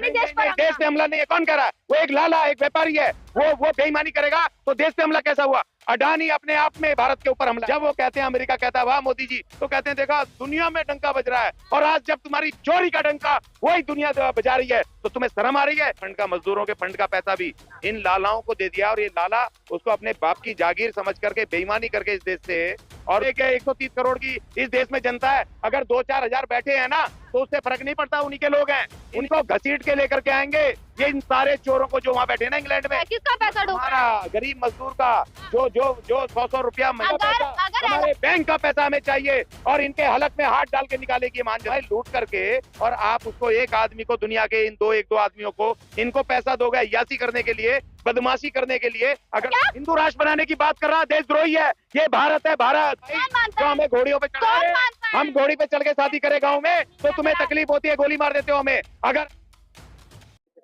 नहीं देश पर हमला। देश पे हमला नहीं है, कौन कह रहा है? वो एक लाला, एक व्यापारी है, वो बेईमानी करेगा तो देश पे हमला कैसा हुआ? अडानी अपने आप में भारत के ऊपर हमला। जब वो कहते हैं, अमेरिका कहता है वाह मोदी जी, तो कहते हैं देखा दुनिया में डंका बज रहा है, और आज जब तुम्हारी चोरी का डंका वही दुनिया बजा रही है तो तुम्हें शर्म आ रही है? फंड का, मजदूरों के फंड का पैसा भी इन लालाओं को दे दिया, और ये लाला उसको अपने बाप की जागीर समझ करके बेईमानी करके इस देश से, और एक 130 करोड़ की इस देश में जनता है, अगर 2-4 हजार बैठे हैं ना तो उससे फर्क नहीं पड़ता, उन्हीं के लोग हैं, उनको घसीट के लेकर के आएंगे ये इन सारे चोरों को जो वहाँ बैठे ना इंग्लैंड में। किसका पैसा डूब रहा है? गरीब मजदूर का, जो जो जो 100 रुपया महीना पैसा हमारे बैंक का पैसा हमें चाहिए, और इनके हलक में हाथ डाल के निकालेगी मान जाए लूट करके, और आप उसको एक आदमी को, दुनिया के इन एक दो आदमियों को इनको पैसा दोगे अय्यासी करने के लिए, बदमाशी करने के लिए। अगर हिंदू राष्ट्र बनाने की बात कर रहा है, देशद्रोही है ये, भारत है भारत, जो हमें घोड़ियों पे चढ़ा है, हम घोड़ी पे चढ़ के शादी करें गाँव में तो तुम्हें तकलीफ होती है, गोली मार देते हो हमें। अगर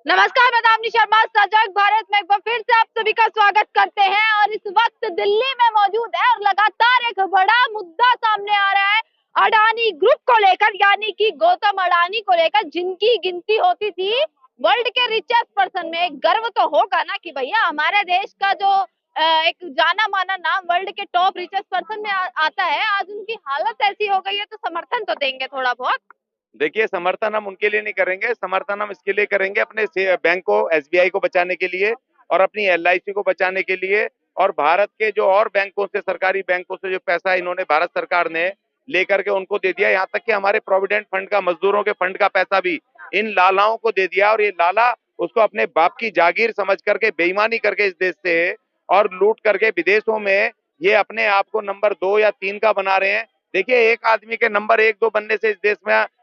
नमस्कार, मैं दामिनी शर्मा, सजग भारत में एक बार फिर से आप सभी का स्वागत करते हैं। और इस वक्त दिल्ली में मौजूद है और लगातार एक बड़ा मुद्दा सामने आ रहा है अडानी ग्रुप को लेकर, यानी कि गौतम अडानी को लेकर, जिनकी गिनती होती थी वर्ल्ड के रिचेस्ट पर्सन में। एक गर्व तो होगा ना कि भैया हमारे देश का जो एक जाना माना नाम वर्ल्ड के टॉप रिचेस्ट पर्सन में आता है, आज उनकी हालत ऐसी हो गई है तो समर्थन तो देंगे थोड़ा बहुत। देखिए, समर्थन हम उनके लिए नहीं करेंगे, समर्थन हम इसके लिए करेंगे अपने बैंक को, एसबीआई को बचाने के लिए, और अपनी एलआईसी को बचाने के लिए, और भारत के जो और बैंकों से, सरकारी बैंकों से जो पैसा इन्होंने भारत सरकार ने लेकर के उनको दे दिया, यहाँ तक कि हमारे प्रोविडेंट फंड का, मजदूरों के फंड का पैसा भी इन लालाओं को दे दिया, और ये लाला उसको अपने बाप की जागीर समझ करके बेईमानी करके इस देश से और लूट करके विदेशों में ये अपने आप को नंबर 2 या 3 का बना रहे हैं। देखिए, एक आदमी के नंबर 1-2 बनने से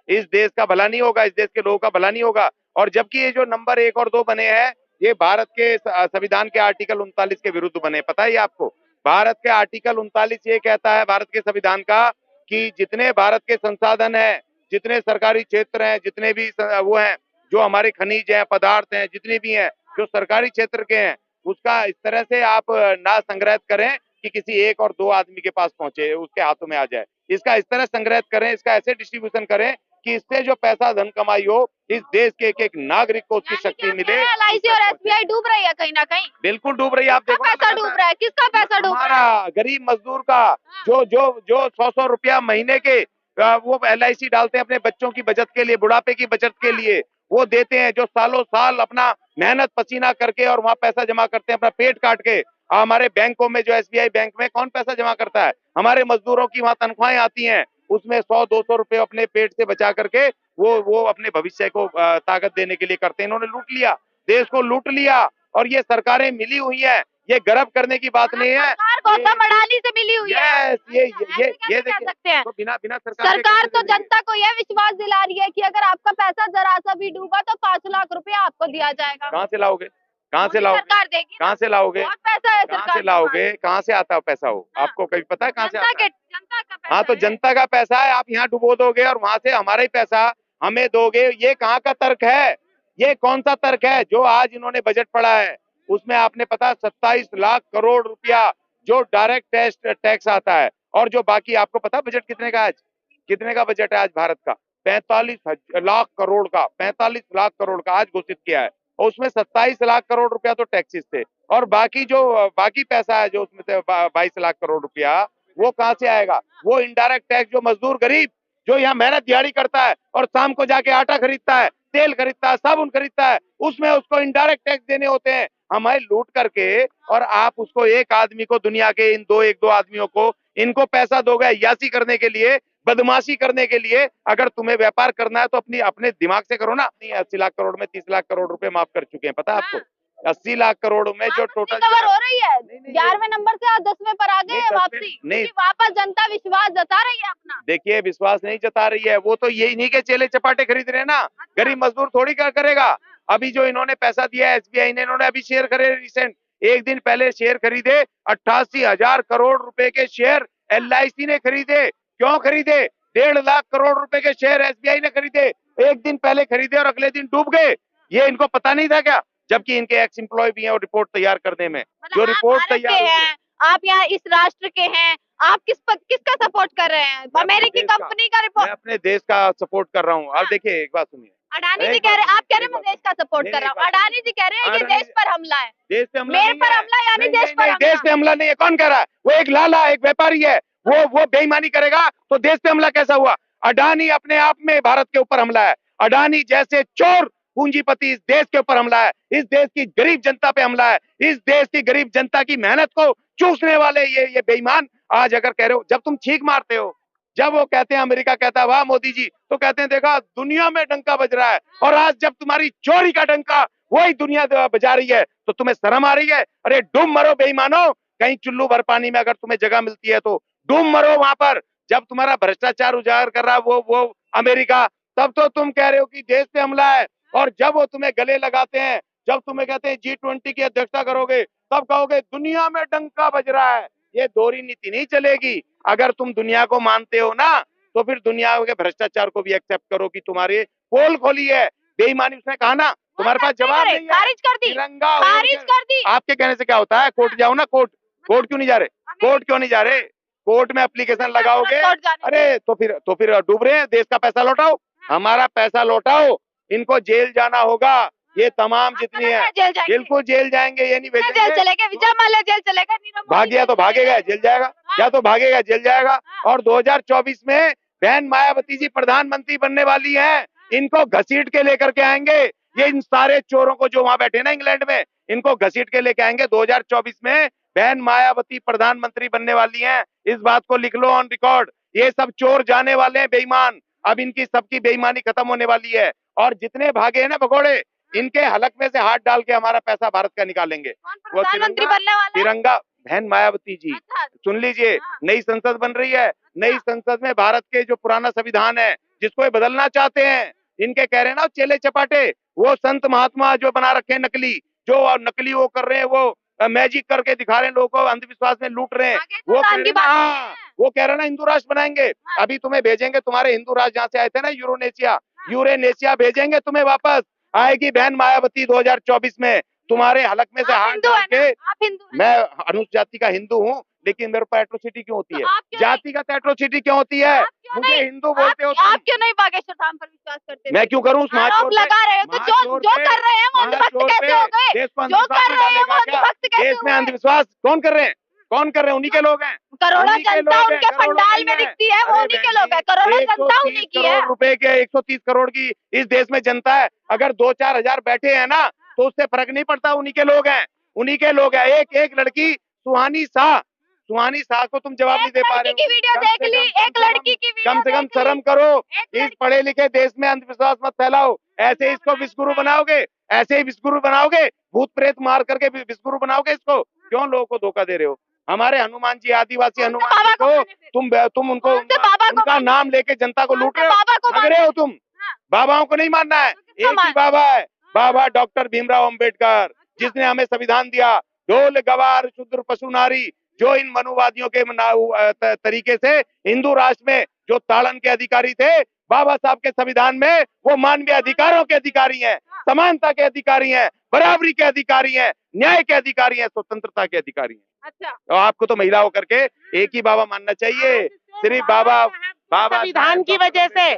इस देश का भला नहीं होगा, इस देश के लोगों का भला नहीं होगा। और जबकि ये जो नंबर 1 और 2 बने हैं, ये भारत के संविधान के आर्टिकल 39 के विरुद्ध बने। पता है आपको? भारत के आर्टिकल 39 ये कहता है, भारत के संविधान का, कि जितने भारत के संसाधन है, जितने सरकारी क्षेत्र हैं, जितने भी वो हैं, जो हमारे खनिज हैं, पदार्थ हैं, जितने भी हैं जो सरकारी क्षेत्र के हैं, उसका इस तरह से आप ना संग्रहित करें कि किसी 1 और 2 आदमी के पास पहुंचे, उसके हाथों में आ जाए। इसका इस तरह संग्रहित करें, इसका ऐसे डिस्ट्रीब्यूशन करें कि इससे जो पैसा धन कमाई हो, इस देश के एक एक नागरिक को उसकी शक्ति मिले। एलआईसी और एसबीआई डूब रही है कहीं ना कहीं। बिल्कुल डूब रही है। आप देखो पैसा डूब रहा है, किसका पैसा डूब रहा है? गरीब मजदूर का, जो 100 रुपया महीने के वो एलआईसी डालते हैं अपने बच्चों की बचत के लिए, बुढ़ापे की बचत के लिए, वो देते हैं, जो सालों साल अपना मेहनत पसीना करके और वहाँ पैसा जमा करते हैं, अपना पेट काट के। हमारे बैंकों में, जो एसबीआई बैंक में कौन पैसा जमा करता है? हमारे मजदूरों की वहाँ तनख्वाहें आती हैं, उसमें 100-200 रुपए अपने पेट से बचा करके वो अपने भविष्य को ताकत देने के लिए करते हैं। इन्होंने लूट लिया, देश को लूट लिया, और ये सरकारें मिली हुई हैं, ये गर्व करने की बात नहीं है। गौतम अडानी से मिली हुई है। ये कह सकते हैं तो बिना सरकार तो जनता को यह विश्वास दिला रही है कि अगर आपका पैसा जरा सा भी डूबा तो 5 लाख रुपया आपको दिया जाएगा। कहाँ से लाओगे? कहाँ से लाओगे? सरकार देगी। कहाँ से लाओगे? बहुत पैसा है कहाँ सरकार से लाओगे? कहाँ से आता है पैसा? हो आपको कभी पता है कहाँ से आता है? जनता का पैसा। हाँ, तो जनता का पैसा है, आप यहाँ डुबो दोगे और वहां से हमारा ही पैसा हमें दोगे, ये कहाँ का तर्क है? ये कौन सा तर्क है? जो आज इन्होंने बजट पढ़ा है उसमें आपने पता 27 लाख करोड़ रुपया जो डायरेक्ट टैक्स आता है, और जो बाकी आपको पता बजट कितने का, आज कितने का बजट है आज भारत का? 45 लाख करोड़ का, 45 लाख करोड़ का आज घोषित किया है, और उसमें 27 लाख करोड़ रुपया तो टैक्सेस थे, और बाकी पैसा है जो उसमें से 22 लाख करोड़ रुपया, वो कहाँ से आएगा? वो इनडायरेक्ट टैक्स, जो मजदूर गरीब जो यहाँ मेहनत दिहाड़ी करता है और शाम को जाके आटा खरीदता है, तेल खरीदता है, साबुन खरीदता है, उसमें उसको इनडायरेक्ट टैक्स देने होते हैं हमें लूट करके। और आप उसको एक आदमी को, दुनिया के इन 1-2 आदमियों को, इनको पैसा दोगे अय्यासी करने के लिए, बदमाशी करने के लिए। अगर तुम्हें व्यापार करना है तो अपने दिमाग से करो ना। 80 लाख करोड़ में 30 लाख करोड़ रुपए माफ कर चुके हैं, पता है आपको? 80 लाख करोड़ में जो टोटल कवर हो रही है, 11वें नंबर से आज 10वें पर आ गए वापसी। नहीं, वापस जनता विश्वास जता रही है अपना। देखिए, विश्वास नहीं जता रही है, वो तो यही नहीं के चेले चपाटे खरीद रहे हैं ना। गरीब मजदूर थोड़ी क्या करेगा? अभी जो इन्होंने पैसा दिया है एसबीआई ने, इन्होंने अभी शेयर खरीदे, रिसेंट एक दिन पहले शेयर खरीदे, 88,000 करोड़ रुपए के शेयर एलआईसी ने खरीदे। क्यों खरीदे? 1.5 लाख करोड़ रुपए के शेयर एसबीआई ने खरीदे, एक दिन पहले खरीदे और अगले दिन डूब गए। ये इनको पता नहीं था क्या? जबकि इनके एक्स एम्प्लॉय भी हैं और रिपोर्ट तैयार करने में, जो रिपोर्ट तैयार है। आप यहाँ इस राष्ट्र के हैं, आप किसका सपोर्ट कर रहे हैं? अमेरिकी कंपनी का रिपोर्ट? मैं अपने देश का सपोर्ट कर रहा हूँ। और देखिए, एक बात सुनिए, अडानी जी कह रहे, आप कह रहे हैं मैं देश का सपोर्ट कर रहा हूँ, अडानी जी कह रहे हैं ये देश पर हमला है, देश पे हमला मेरे नहीं पर है। हमला यानी देश पर हमला। देश पे हमला नहीं है। कौन कह रहा है? वो एक लाला, एक व्यापारी है। वो बेईमानी करेगा तो देश पे हमला कैसा हुआ? अडानी अपने आप में भारत के ऊपर हमला है। अडानी जैसे चोर पूंजीपति इस देश के ऊपर हमला है, इस देश की गरीब जनता पे हमला है, इस देश की गरीब जनता की मेहनत को चूसने वाले ये बेईमान आज अगर कह रहे हो, जब तुम छींक मारते हो, जब वो कहते हैं अमेरिका कहता है वाह मोदी जी, तो कहते हैं देखा दुनिया में डंका बज रहा है, और आज जब तुम्हारी चोरी का डंका वही दुनिया बजा रही है तो तुम्हें शर्म आ रही है? अरे डूब मरो बेईमानो, कहीं चुल्लू भर पानी में अगर तुम्हें जगह मिलती है तो डूब मरो वहां पर। जब तुम्हारा भ्रष्टाचार उजागर कर रहा है वो अमेरिका, तब तो तुम कह रहे हो कि देश पे हमला है, और जब वो तुम्हें गले लगाते हैं, जब तुम्हें कहते हैं G20 की अध्यक्षता करोगे, तब कहोगे दुनिया में डंका बज रहा है। ये दोहरी नीति नहीं चलेगी। अगर तुम दुनिया को मानते हो ना, तो फिर दुनिया के भ्रष्टाचार को भी एक्सेप्ट करो कि तुम्हारी पोल खोली है बेईमानी। उसने कहा ना तुम्हारे पास जवाब नहीं है, खारिज कर दी, तिरंगा खारिज कर दी। आपके कहने से क्या होता है? कोर्ट जाओ ना, कोर्ट क्यों नहीं जा रहे? कोर्ट क्यों नहीं जा रहे? कोर्ट में एप्लीकेशन लगाओगे, अरे तो फिर डूब रहे हैं। देश का पैसा लौटाओ, हमारा पैसा लौटाओ। इनको जेल जाना होगा, ये तमाम जितनी है बिल्कुल जेल जाएंगे, ये नहीं जेल भेजेंगे। चलेगा, विजय माल्या जेल चलेगा, नीरव मोदी भाग गया तो भागेगा, जेल जाएगा, या तो भागेगा जेल जाएगा। और 2024 में बहन मायावती जी प्रधानमंत्री बनने वाली हैं, इनको घसीट के लेकर के आएंगे। ये इन सारे चोरों को जो वहां बैठे ना इंग्लैंड में, इनको घसीट के लेके आएंगे। 2024 में बहन मायावती प्रधानमंत्री बनने वाली हैं, इस बात को लिख लो ऑन रिकॉर्ड। ये सब चोर जाने वाले हैं बेईमान, अब इनकी सबकी बेईमानी खत्म होने वाली है। और जितने भागे हैं ना भगोड़े, इनके हलक में से हाथ डाल के हमारा पैसा भारत का निकालेंगे। वो प्रधानमंत्री बनने वाला है? तिरंगा बहन मायावती जी, अच्छा। सुन लीजिए, नई संसद बन रही है, नई संसद में भारत के जो पुराना संविधान है जिसको ये बदलना चाहते हैं, इनके कह रहे हैं ना चेले चपाटे, वो संत महात्मा जो बना रखे हैं नकली, जो नकली वो कर रहे हैं, वो मैजिक करके दिखा रहे हैं लोगों को, अंधविश्वास में लूट रहे हैं। वो कह रहे हैं ना, वो कह रहे हैं ना हिंदू राष्ट्र बनाएंगे। अभी तुम्हें भेजेंगे, तुम्हारे हिंदू राष्ट्र जहाँ से आए थे ना, यूरोनेशिया भेजेंगे तुम्हें वापस। आएगी बहन मायावती 2024 में, तुम्हारे हलक में से हाथ डाल के। मैं अनुसूचित जाति का हिंदू हूँ, लेकिन मेरे पर एट्रोसिटी क्यों होती है? जातिगत एट्रोसिटी क्यों होती है? मुझे हिंदू बोलते हो तुम। आप क्यों नहीं बागेश्वर धाम पर विश्वास करते? मैं क्यों करूँ? आरोप लगा रहे हो, तो जो कर रहे हैं वो अंधभक्त कैसे हो गए? देश को जो कर रहे हैं वो अंधभक्त कैसे देश में अंधविश्वास कौन कर रहे हैं? कौन कर रहे हैं? उन्हीं के लोग हैं। करोड़ों जनता उनके पंडाल में दिखती है, वो उन्हीं के लोग हैं। करोड़ों जनता उन्हीं की है। 130 करोड़ रुपए के 130 करोड़ की इस देश में जनता है। अगर 2-4 हजार बैठे हैं ना, तो उससे फर्क नहीं पड़ता, उन्हीं के लोग हैं, उन्हीं के लोग हैं। एक लड़की सुहानी शाह को तुम जवाब नहीं दे पा रहे हो। वीडियो देख ली, एक लड़की की वीडियो कम से कम शर्म करो। इस पढ़े लिखे देश में अंधविश्वास मत फैलाओ। ऐसे इसको विश्वगुरु बनाओगे, ऐसे ही विश्वगुरु बनाओगे, भूत प्रेत मार करके विश्वगुरु बनाओगे इसको। क्यों लोगों को धोखा दे रहे हो? हमारे हनुमान जी, आदिवासी हनुमान जी को तुम उनका नाम लेके जनता को लूट रहे हो, लग रहे हो तुम। बाबाओं को नहीं मानना है, एक ही बाबा है, बाबा डॉक्टर भीमराव अंबेडकर, जिसने हमें संविधान दिया। ढोल गवार शूद्र पशु नारी, जो इन मनुवादियों के तरीके से हिंदू राष्ट्र में जो ताड़न के अधिकारी थे, बाबा साहब के संविधान में वो मानवीय अधिकारों के अधिकारी हैं, समानता के अधिकारी हैं, बराबरी के अधिकारी हैं, न्याय के अधिकारी हैं, स्वतंत्रता के अधिकारी हैं। अच्छा, तो आपको तो महिला होकर के एक ही बाबा मानना चाहिए, सिर्फ बाबा संविधान की वजह से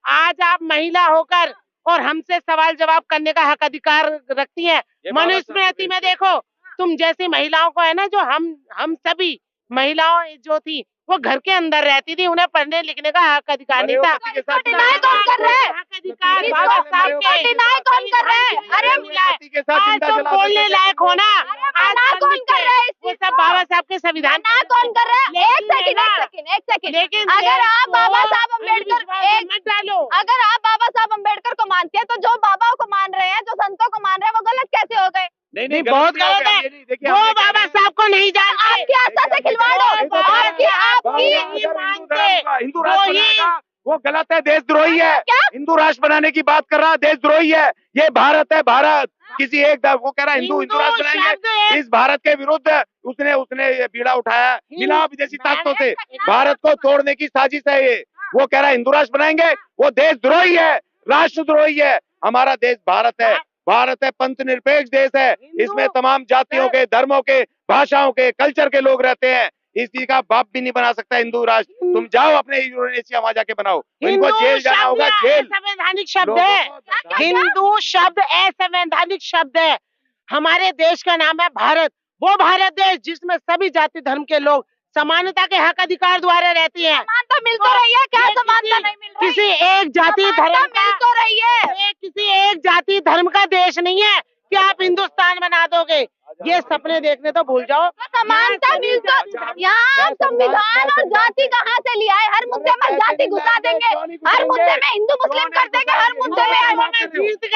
आज आप महिला होकर और हमसे सवाल जवाब करने का हक अधिकार रखती हैं। मनुस्मृति में देखो, तुम जैसी महिलाओं को है ना, जो हम सभी महिलाओं जो थी वो घर के अंदर रहती थी, उन्हें पढ़ने लिखने का हक अधिकार नहीं था। डिनाई कौन कर रहा है? हक अधिकार बाबा साहब के डिनाई कौन कर रहा है? अरे आज तुम बोलने लायक हो ना, आज कौन कर रहा है? वो सब बाबा साहब के संविधान कौन कर रहा है? एक सेकंड। लेकिन अगर आप बाबा साहब अम्बेडकर मत डालो, अगर आप बाबा साहब अम्बेडकर को मानते हैं, तो जो बाबाओं को मान रहे हैं, जो संतों को मान रहे हैं, वो गलत कैसे हो गए? नहीं, बहुत गलत है। वो बाबा साहब को नहीं जानते, आपकी आस्था से खिलवाड़ हो, हिंदू राष्ट्र बनाएगा, वो गलत है, देशद्रोही है। हिंदू राष्ट्र बनाने की बात कर रहा, देशद्रोही है। ये भारत है, भारत किसी एक वो कह रहा है हिंदू राष्ट्र बनाएंगे, इस भारत के विरुद्ध उसने बीड़ा उठाया मिला विदेशी ताकतों से। भारत को तोड़ने की साजिश है ये। वो कह रहा है हिंदू राष्ट्र बनाएंगे, वो देशद्रोही है, राष्ट्रद्रोही है। हमारा देश भारत है, भारत है पंथ निरपेक्ष देश है, इसमें तमाम जातियों के, धर्मों के, भाषाओं के, कल्चर के लोग रहते हैं। इस चीज का बाप भी नहीं बना सकता हिंदू राष्ट्र। तुम जाओ अपने इंडोनेशिया वहां जाके बनाओ, इनको हिंदू जेल जाना शब्द होगा, जेल। असंवैधानिक शब्द लोगों है। को हिंदू शब्द असंवैधानिक शब्द है। हमारे देश का नाम है भारत, वो भारत देश जिसमें सभी जाति धर्म के लोग समानता के हक अधिकार द्वारा रहती हैं। समानता मिल तो रही है, क्या ये समानता नहीं मिल रही? किसी एक जाति समानता धर्म मिल तो रही है। ये किसी एक जाति धर्म का देश नहीं है कि आप हिंदुस्तान बना दोगे। ये सपने देखने तो भूल जाओ। समानता मिल तो यहाँ आप संविधान और जाति कहाँ से लिया है? हर मुद्दे में जाति घुसा देंगे, हर मुद्दे में हिंदू मुस्लिम कर देंगे, हर मुद्दे में हम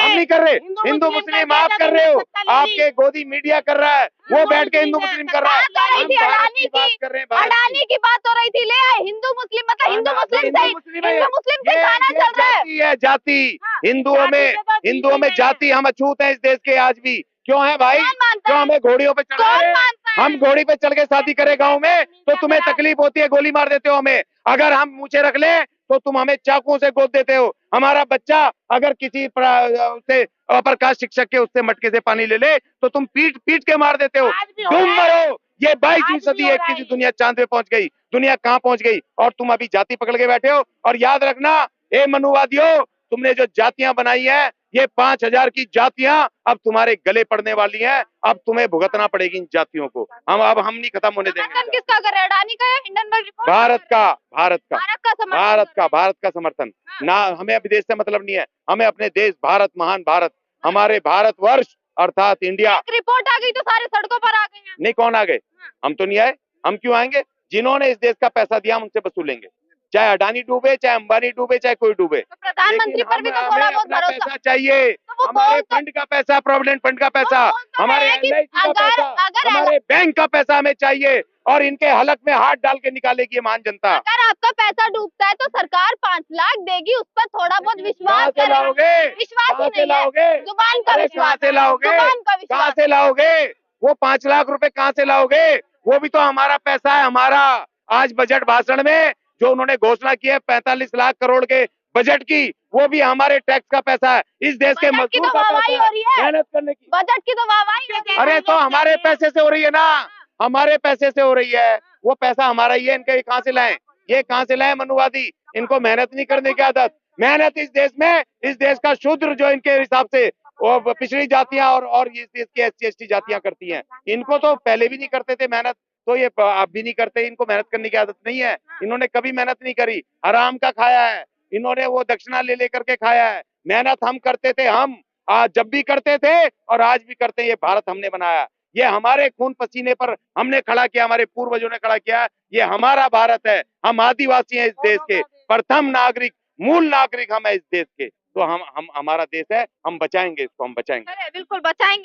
नहीं कर रहे। हिंदू मुस्लिम आप कर रहे हो, आपके गोदी मीडिया कर रहा है, वो बैठ के हिंदू मुस्लिम कर रहा है। बात हो रही थी अडानी बात की, कर रहे हैं, भारत की। अडानी की बात हो रही थी, ले आए हिंदू मुस्लिम, मतलब हिंदू मुस्लिम से ये खाना चल रहा है। जाति है, जाति। हिंदुओं में जाति, हम अछूत हैं इस देश के आज भी। क्यों है भाई? कौन मानता क्यों है? हमें घोड़ियों पे चढ़ा कौन रहे हैं? मानता है? हम घोड़ी पे चढ़ के शादी करें गाँव में तो तुम्हें तकलीफ होती है, गोली मार देते हो हमें। अगर हम मूछे रख लें तो तुम हमें चाकू से गोद देते हो। हमारा बच्चा अगर किसी उससे अपर कास्ट शिक्षक के उससे मटके से पानी ले ले तो तुम पीट पीट के मार देते हो। तुम मरो। ये 22वीं सदी है, किसी दुनिया चांद पे पहुंच गई, दुनिया कहाँ पहुंच गई, और तुम अभी जाति पकड़ के बैठे हो। और याद रखना, ए मनुवादियों, तुमने जो जातियां बनाई है, ये 5000 की जातियां अब तुम्हारे गले पड़ने वाली हैं। अब तुम्हें भुगतना पड़ेगी इन जातियों को। हम नहीं खत्म होने देंगे। समर्थन किसका कर रहे हैं? अडानी का या हिंडनबर्ग रिपोर्ट? भारत का भारत का समर्थन। भारत का समर्थन। ना हमें विदेश से मतलब नहीं है, हमें अपने देश भारत, महान भारत, हमारे भारतवर्ष अर्थात इंडिया। एक रिपोर्ट आ गई तो सारे सड़कों पर आ गए हैं। नहीं, कौन आ गए? हम तो नहीं आए। हम क्यों आएंगे? जिन्होंने इस देश का पैसा दिया हम उनसे वसूलेंगे, चाहे अडानी डूबे, चाहे अंबानी डूबे, चाहे कोई डूबे। तो प्रधानमंत्री पर भी तो थोड़ा बहुत अपना भरोसा पैसा चाहिए। तो वो हमारे बोल तो- फंड का पैसा, प्रोविडेंट फंड का पैसा, बोल तो हमारे है कि LIC का पैसा, अगर हमारे बैंक का पैसा हमें चाहिए। और इनके हलक में हाथ डाल के निकालेगी ये महान जनता। अगर आपका पैसा डूबता है तो सरकार 5 लाख देगी, उस पर थोड़ा बहुत विश्वास कहाँ से करें। लाओगे? विश्वास ही कहाँ से नहीं है, लाओगे? जुबान का अरे विश्वास, कहाँ से लाओगे? जुबान का कहाँ विश्वास। से लाओगे? वो 5 लाख रुपए कहाँ से लाओगे? वो भी तो हमारा पैसा है, हमारा। आज बजट भाषण में जो उन्होंने घोषणा की है 45 लाख करोड़ के बजट की, वो भी हमारे टैक्स का पैसा है, इस देश के बजट की मजदूर तो का वाहवाही पैसा हो रही है, है। मेहनत करने की। बजट की तो वाहवाही हो रही है। अरे तो हमारे पैसे से हो रही है ना, हमारे पैसे से हो रही है, वो पैसा हमारा ही है। इनके कहाँ से लाएं? ये कहाँ से लाएं मनुवादी? इनको मेहनत नहीं करने की आदत। मेहनत इस देश में, इस देश का शूद्र जो इनके हिसाब से वो पिछड़ी जातियां और इस देश की SC ST जातियां करती हैं, इनको तो पहले भी नहीं करते थे मेहनत, तो ये अब भी नहीं करते। इनको मेहनत करने की आदत नहीं है, इन्होंने कभी मेहनत नहीं करी, हराम का खाया है इन्होंने, वो दक्षिणा ले लेकर के खाया है। मेहनत हम करते थे, हम आज जब भी करते थे और आज भी करते हैं। ये भारत हमने बनाया, ये हमारे खून पसीने पर हमने खड़ा किया, हमारे पूर्वजों ने खड़ा किया। ये हमारा भारत है, हम आदिवासी हैं इस देश के, प्रथम नागरिक, मूल नागरिक हम हैं इस देश के। तो हम हमारा देश है, हम बचाएंगे इसको, हम बचाएंगे। अरे बिल्कुल बचाएंगे।